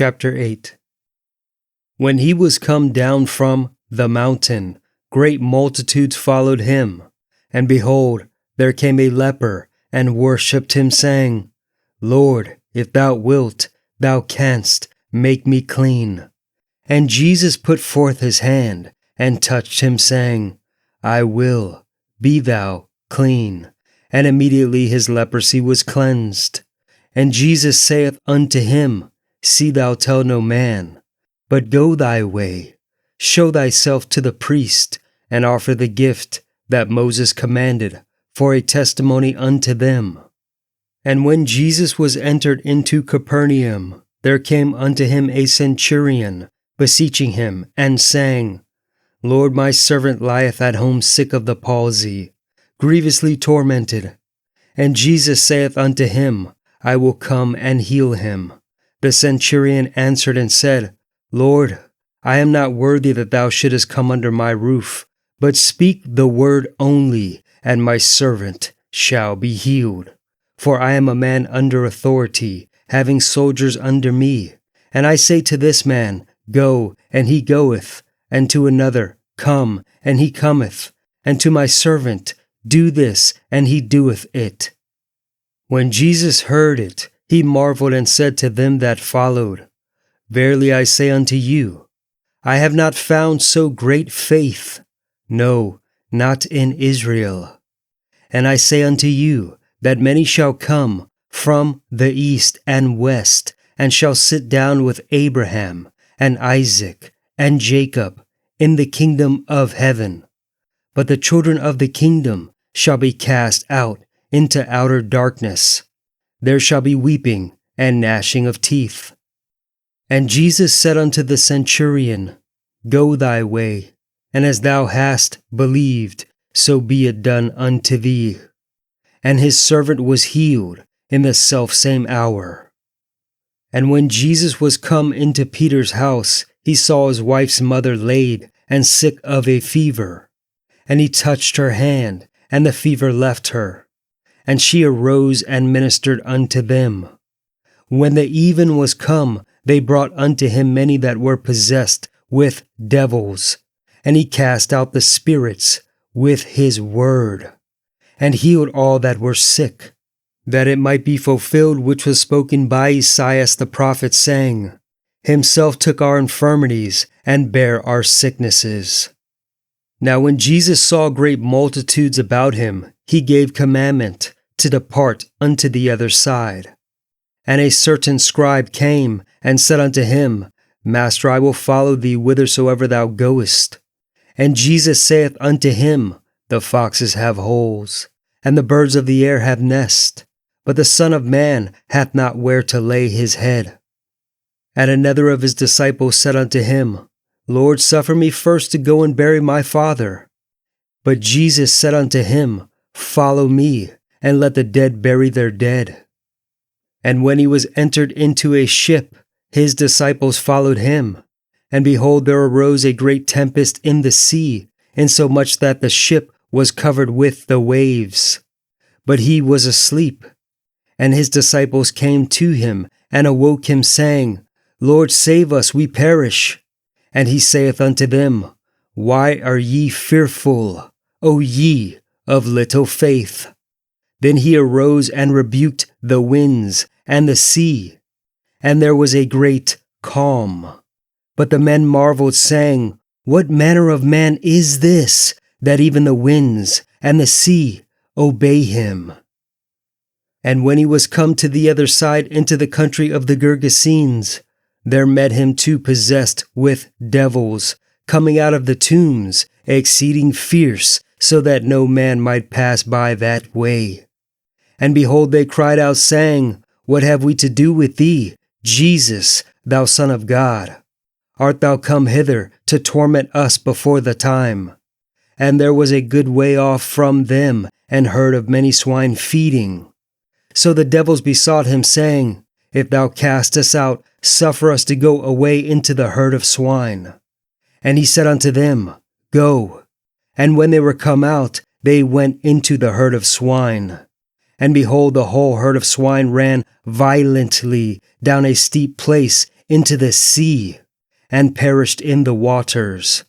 Chapter 8. When he was come down from the mountain, great multitudes followed him. And behold, there came a leper, and worshipped him, saying, Lord, if thou wilt, thou canst make me clean. And Jesus put forth his hand, and touched him, saying, I will, be thou clean. And immediately his leprosy was cleansed. And Jesus saith unto him, See thou tell no man, but go thy way, show thyself to the priest, and offer the gift that Moses commanded for a testimony unto them. And when Jesus was entered into Capernaum, there came unto him a centurion, beseeching him, and saying, Lord, my servant lieth at home sick of the palsy, grievously tormented. And Jesus saith unto him, I will come and heal him. The centurion answered and said, Lord, I am not worthy that thou shouldest come under my roof, but speak the word only, and my servant shall be healed. For I am a man under authority, having soldiers under me. And I say to this man, Go, and he goeth, and to another, Come, and he cometh, and to my servant, Do this, and he doeth it. When Jesus heard it, he marveled and said to them that followed, Verily I say unto you, I have not found so great faith, no, not in Israel. And I say unto you, that many shall come from the east and west, and shall sit down with Abraham, and Isaac, and Jacob, in the kingdom of heaven. But the children of the kingdom shall be cast out into outer darkness. There shall be weeping and gnashing of teeth. And Jesus said unto the centurion, Go thy way, and as thou hast believed, so be it done unto thee. And his servant was healed in the selfsame hour. And when Jesus was come into Peter's house, he saw his wife's mother laid and sick of a fever. And he touched her hand, and the fever left her. And she arose and ministered unto them. When the even was come, they brought unto him many that were possessed with devils. And he cast out the spirits with his word, and healed all that were sick, that it might be fulfilled which was spoken by Esaias the prophet, saying, Himself took our infirmities, and bare our sicknesses. Now when Jesus saw great multitudes about him, he gave commandment to depart unto the other side. And a certain scribe came, and said unto him, Master, I will follow thee whithersoever thou goest. And Jesus saith unto him, The foxes have holes, and the birds of the air have nests, but the Son of Man hath not where to lay his head. And another of his disciples said unto him, Lord, suffer me first to go and bury my father. But Jesus said unto him, Follow me, and let the dead bury their dead. And when he was entered into a ship, his disciples followed him. And behold, there arose a great tempest in the sea, insomuch that the ship was covered with the waves. But he was asleep. And his disciples came to him, and awoke him, saying, Lord, save us, we perish. And he saith unto them, Why are ye fearful, O ye of little faith? Then he arose and rebuked the winds and the sea, and there was a great calm. But the men marveled, saying, What manner of man is this, that even the winds and the sea obey him? And when he was come to the other side into the country of the Gergesenes, there met him two possessed with devils, coming out of the tombs, exceeding fierce, so that no man might pass by that way. And behold, they cried out, saying, What have we to do with thee, Jesus, thou Son of God? Art thou come hither to torment us before the time? And there was a good way off from them an herd of many swine feeding. So the devils besought him, saying, If thou cast us out, suffer us to go away into the herd of swine. And he said unto them, Go. And when they were come out, they went into the herd of swine. And behold, the whole herd of swine ran violently down a steep place into the sea, and perished in the waters.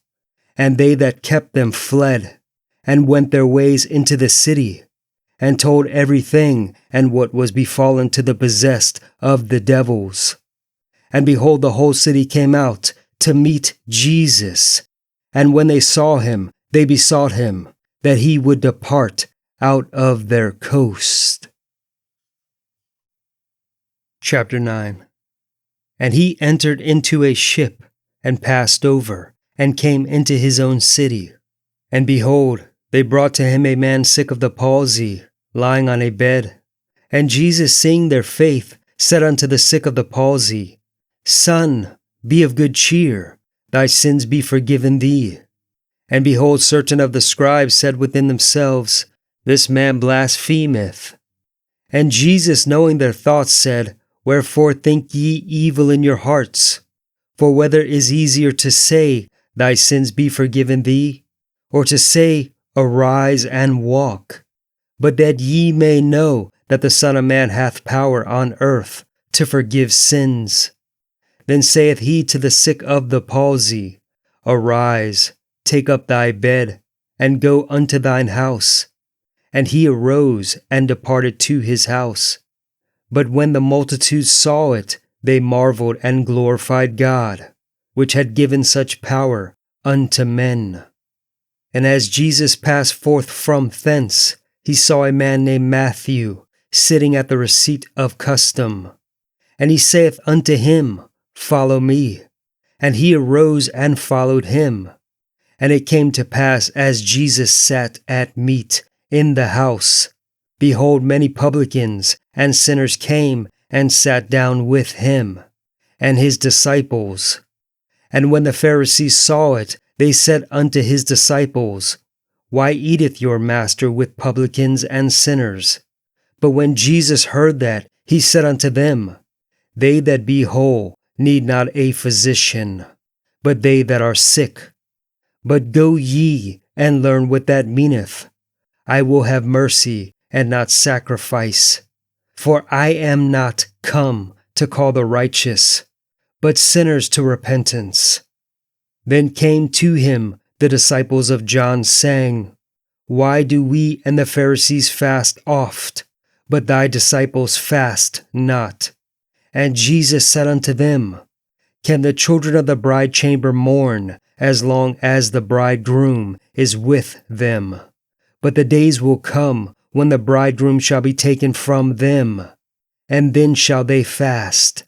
And they that kept them fled, and went their ways into the city, and told everything and what was befallen to the possessed of the devils. And behold, the whole city came out to meet Jesus. And when they saw him, they besought him that he would depart out of their coast. Chapter 9. And he entered into a ship, and passed over, and came into his own city. And behold, they brought to him a man sick of the palsy, lying on a bed. And Jesus, seeing their faith, said unto the sick of the palsy, Son, be of good cheer, thy sins be forgiven thee. And behold, certain of the scribes said within themselves, This man blasphemeth. And Jesus, knowing their thoughts, said, Wherefore think ye evil in your hearts? For whether is easier to say, Thy sins be forgiven thee, or to say, Arise and walk? But that ye may know that the Son of Man hath power on earth to forgive sins. Then saith he to the sick of the palsy, Arise, take up thy bed, and go unto thine house. And he arose and departed to his house. But when the multitudes saw it, they marveled and glorified God, which had given such power unto men. And as Jesus passed forth from thence, he saw a man named Matthew sitting at the receipt of custom. And he saith unto him, Follow me. And he arose and followed him. And it came to pass, as Jesus sat at meat in the house, behold, many publicans and sinners came and sat down with him, and his disciples. And when the Pharisees saw it, they said unto his disciples, Why eateth your master with publicans and sinners? But when Jesus heard that, he said unto them, They that be whole need not a physician, but they that are sick. But go ye and learn what that meaneth. I will have mercy and not sacrifice. For I am not come to call the righteous, but sinners to repentance. Then came to him the disciples of John, saying, Why do we and the Pharisees fast oft, but thy disciples fast not? And Jesus said unto them, Can the children of the bride chamber mourn as long as the bridegroom is with them? But the days will come when the bridegroom shall be taken from them, and then shall they fast.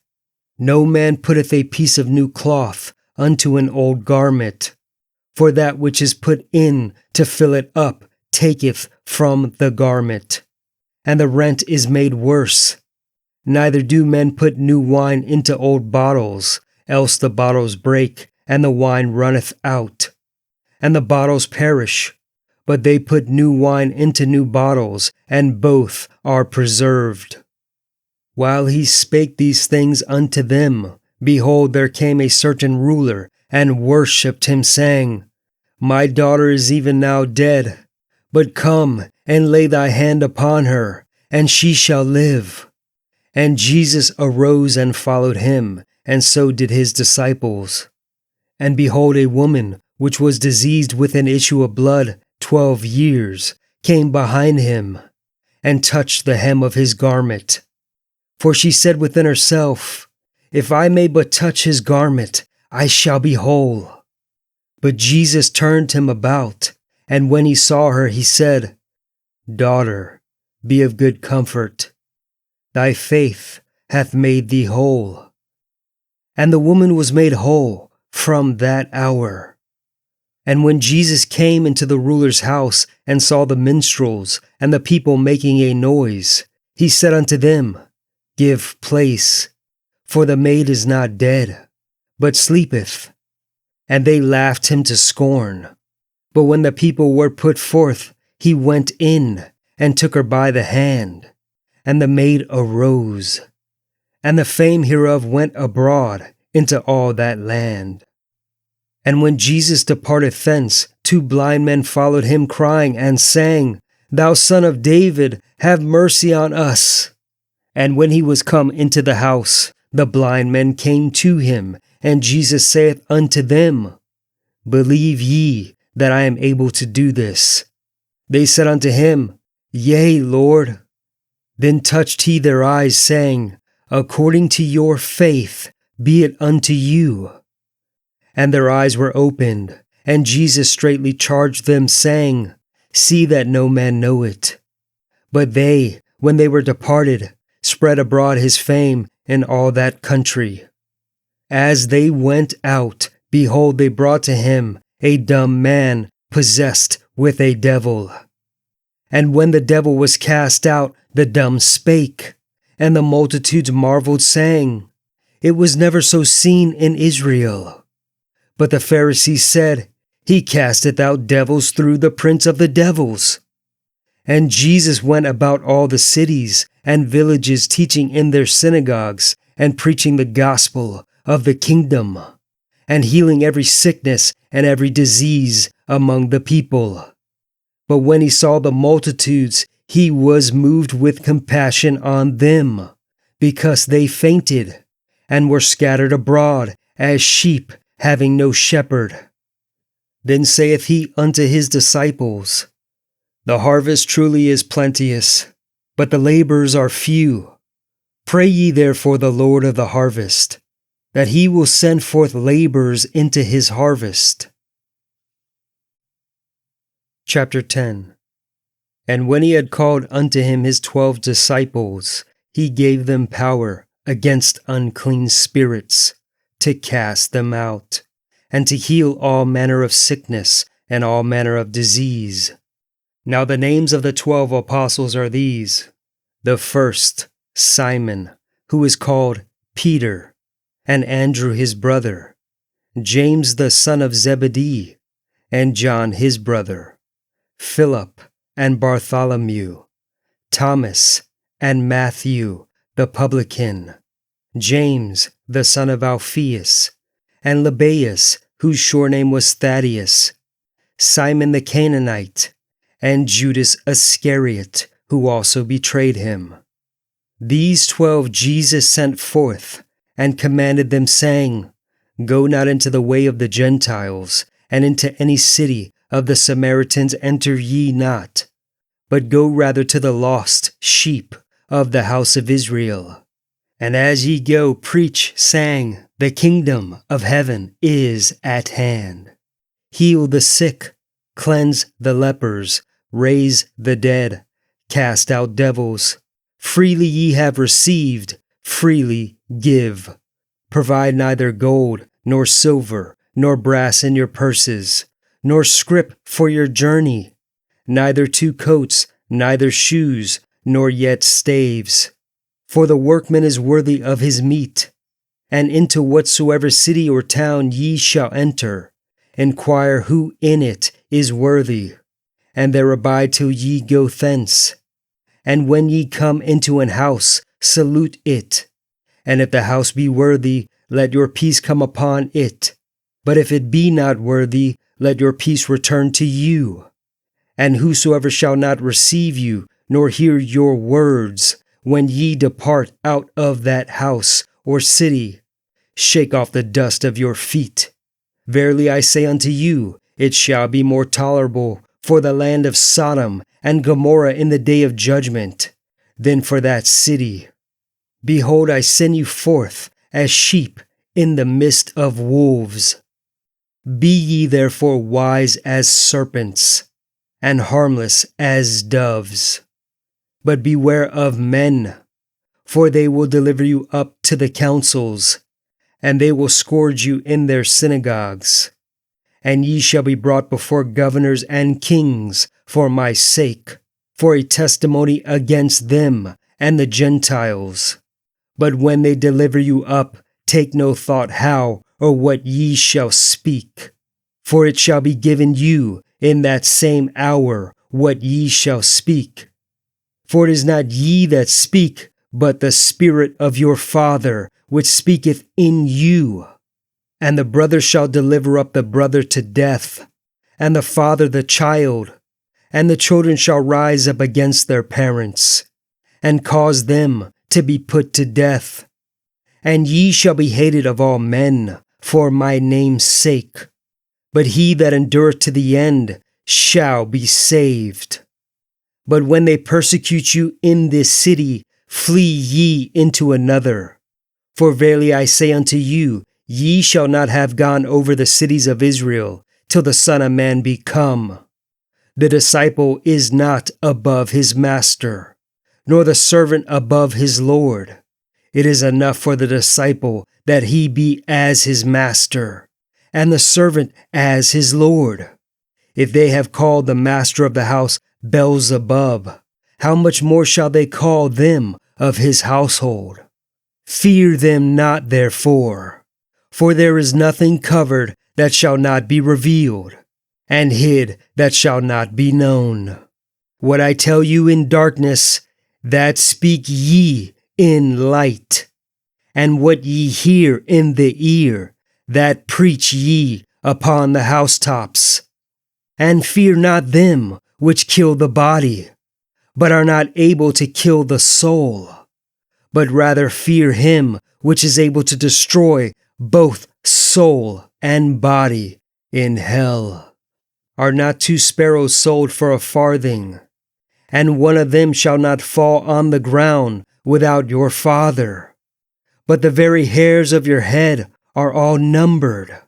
No man putteth a piece of new cloth unto an old garment, for that which is put in to fill it up taketh from the garment, and the rent is made worse. Neither do men put new wine into old bottles, else the bottles break, and the wine runneth out, and the bottles perish. But they put new wine into new bottles, and both are preserved. While he spake these things unto them, behold, there came a certain ruler, and worshipped him, saying, My daughter is even now dead, but come and lay thy hand upon her, and she shall live. And Jesus arose and followed him, and so did his disciples. And behold, a woman, which was diseased with an issue of blood 12 years, came behind him, and touched the hem of his garment. For she said within herself, If I may but touch his garment, I shall be whole. But Jesus turned him about, and when he saw her, he said, Daughter, be of good comfort. Thy faith hath made thee whole. And the woman was made whole from that hour. And when Jesus came into the ruler's house, and saw the minstrels and the people making a noise, he said unto them, Give place, for the maid is not dead, but sleepeth. And they laughed him to scorn. But when the people were put forth, he went in, and took her by the hand. And the maid arose. And the fame hereof went abroad into all that land. And when Jesus departed thence, 2 blind men followed him, crying and saying, Thou Son of David, have mercy on us. And when he was come into the house, the blind men came to him, and Jesus saith unto them, Believe ye that I am able to do this? They said unto him, Yea, Lord. Then touched he their eyes, saying, According to your faith be it unto you. And their eyes were opened, and Jesus straitly charged them, saying, See that no man know it. But they, when they were departed, spread abroad his fame in all that country. As they went out, behold, they brought to him a dumb man possessed with a devil. And when the devil was cast out, the dumb spake, and the multitudes marveled, saying, It was never so seen in Israel. But the Pharisees said, He casteth out devils through the prince of the devils. And Jesus went about all the cities and villages, teaching in their synagogues, and preaching the gospel of the kingdom, and healing every sickness and every disease among the people. But when he saw the multitudes, he was moved with compassion on them, because they fainted, and were scattered abroad as sheep having no shepherd. Then saith he unto his disciples, The harvest truly is plenteous, but the laborers are few. Pray ye therefore the Lord of the harvest, that he will send forth laborers into his harvest. Chapter 10. And when he had called unto him his 12 disciples, he gave them power against unclean spirits, to cast them out, and to heal all manner of sickness and all manner of disease. Now the names of the 12 apostles are these: the first, Simon, who is called Peter, and Andrew his brother, James the son of Zebedee, and John his brother, Philip and Bartholomew, Thomas and Matthew the publican, James the son of Alphaeus, and Lebbaeus, whose surname was Thaddeus, Simon the Canaanite, and Judas Iscariot, who also betrayed him. These 12 Jesus sent forth, and commanded them, saying, Go not into the way of the Gentiles, and into any city of the Samaritans enter ye not, but go rather to the lost sheep of the house of Israel. And as ye go, preach, saying, The kingdom of heaven is at hand. Heal the sick, cleanse the lepers, raise the dead, cast out devils. Freely ye have received, freely give. Provide neither gold, nor silver, nor brass in your purses, nor scrip for your journey, neither 2 coats, neither shoes, nor yet staves. For the workman is worthy of his meat. And into whatsoever city or town ye shall enter, inquire who in it is worthy, and there abide till ye go thence. And when ye come into an house, salute it. And if the house be worthy, let your peace come upon it. But if it be not worthy, let your peace return to you. And whosoever shall not receive you, nor hear your words, when ye depart out of that house or city, shake off the dust of your feet. Verily I say unto you, it shall be more tolerable for the land of Sodom and Gomorrah in the day of judgment than for that city. Behold, I send you forth as sheep in the midst of wolves. Be ye therefore wise as serpents, and harmless as doves. But beware of men, for they will deliver you up to the councils, and they will scourge you in their synagogues. And ye shall be brought before governors and kings for my sake, for a testimony against them and the Gentiles. But when they deliver you up, take no thought how or what ye shall speak. For it shall be given you in that same hour what ye shall speak. For it is not ye that speak, but the Spirit of your Father, which speaketh in you. And the brother shall deliver up the brother to death, and the father the child, and the children shall rise up against their parents, and cause them to be put to death. And ye shall be hated of all men for my name's sake. But he that endureth to the end shall be saved. But when they persecute you in this city, flee ye into another. For verily I say unto you, ye shall not have gone over the cities of Israel till the Son of Man be come. The disciple is not above his master, nor the servant above his Lord. It is enough for the disciple that he be as his master, and the servant as his Lord. If they have called the master of the house Beelzebub, how much more shall they call them of his household? Fear them not therefore, for there is nothing covered that shall not be revealed, and hid that shall not be known. What I tell you in darkness, that speak ye in light, and what ye hear in the ear, that preach ye upon the housetops. And fear not them which kill the body, but are not able to kill the soul, but rather fear him which is able to destroy both soul and body in hell. Are not 2 sparrows sold for a farthing? And one of them shall not fall on the ground without your Father. But the very hairs of your head are all numbered.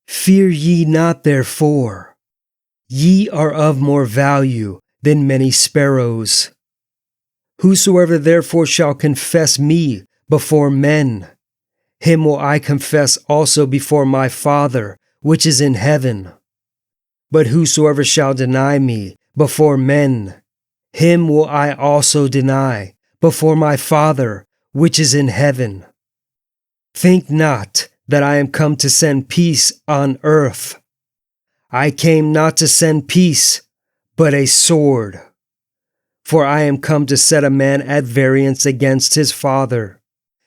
Fear ye not therefore. Ye are of more value than many sparrows. Whosoever therefore shall confess me before men, him will I confess also before my Father which is in heaven. But whosoever shall deny me before men, him will I also deny before my Father which is in heaven. Think not that I am come to send peace on earth. I came not to send peace, but a sword. For I am come to set a man at variance against his father,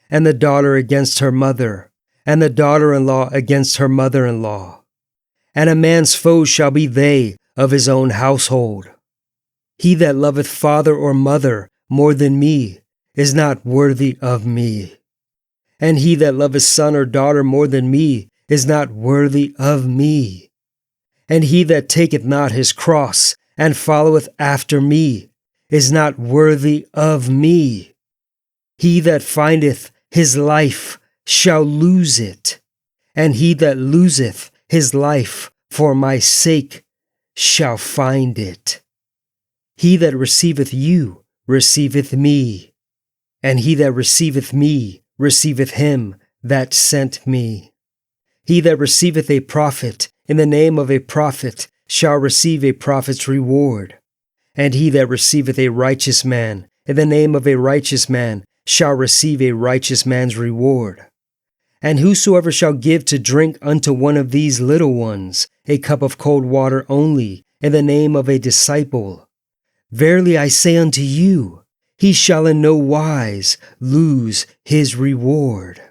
and the daughter against her mother, and the daughter-in-law against her mother-in-law. And a man's foes shall be they of his own household. He that loveth father or mother more than me is not worthy of me. And he that loveth son or daughter more than me is not worthy of me. And he that taketh not his cross and followeth after me is not worthy of me. He that findeth his life shall lose it, and he that loseth his life for my sake shall find it. He that receiveth you receiveth me, and he that receiveth me receiveth him that sent me. He that receiveth a prophet in the name of a prophet shall receive a prophet's reward, and he that receiveth a righteous man in the name of a righteous man shall receive a righteous man's reward. And whosoever shall give to drink unto one of these little ones a cup of cold water only in the name of a disciple, verily I say unto you, he shall in no wise lose his reward.